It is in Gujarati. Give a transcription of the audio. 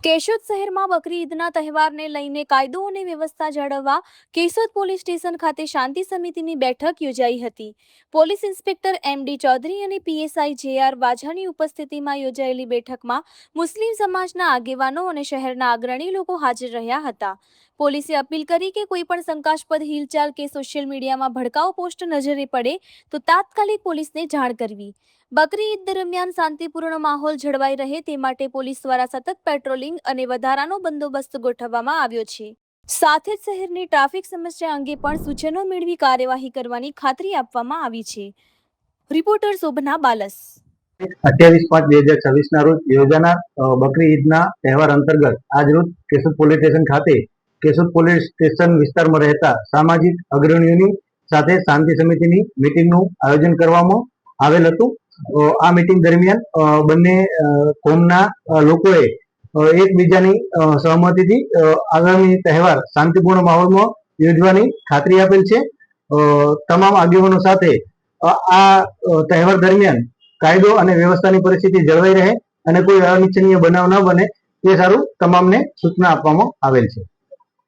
કેશોદ શહેરમાં બકરી ઈદના તહેવારને લઈને કાયદો અને વ્યવસ્થા જાળવવા કેશોદ પોલીસ સ્ટેશન ખાતે શાંતિ સમિતિની બેઠક યોજાઈ હતી. Police inspector એમ.ડી. ચૌધરી અને પીએસઆઈ જે.આર. વાઝાની ઉપસ્થિતિમાં યોજાયેલી બેઠકમાં મુસ્લિમ સમાજના આગેવાનો અને શહેરના અગ્રણી લોકો હાજર રહ્યા હતા. પોલીસે અપીલ કરી કે કોઈ પણ શંકાસ્પદ હિલચાલ કે સોશિયલ મીડિયામાં ભડકાઉ પોસ્ટ નજરે પડે તો તાત્કાલિક પોલીસને જાણ કરવી. બકરી ઈદ દરમિયાન શાંતિપૂર્ણ માહોલ જળવાઈ રહે તે માટે પોલીસ દ્વારા સતત પેટ્રોલિંગ અને વધારાનો બંદોબસ્ત ગોઠવવામાં આવ્યો છે. સાથે જ શહેરની ટ્રાફિક સમસ્યા અંગે પણ સૂચનો મેળવી કાર્યવાહી કરવાની ખાતરી આપવામાં આવી છે. રિપોર્ટર શોભના બાલસ. 28/5/2026 રોજ યોજાનાર બકરી ઈદના તહેવાર અંતર્ગત આજરોજ કેશોદ પોલીસ સ્ટેશન ખાતે કેશોદ પોલીસ સ્ટેશન વિસ્તારમાં રહેતા સામાજિક અગ્રણીઓની સાથે શાંતિ સમિતિની મિટિંગનું આયોજન કરવામાં આવેલ હતું. આ મિટિંગ દરમિયાન બંને કોમના લોકોએ એકબીજાની સહમતિથી આગામી તહેવાર શાંતિપૂર્ણ માહોલમાં યોજવાની ખાતરી આપેલ છે. તમામ આગેવાનો સાથે આ તહેવાર દરમિયાન કાયદો અને વ્યવસ્થાની પરિસ્થિતિ જળવાઈ રહે અને કોઈ અનિચ્છનીય બનાવ ન બને તે સારું તમામને સૂચના આપવામાં આવેલ છે.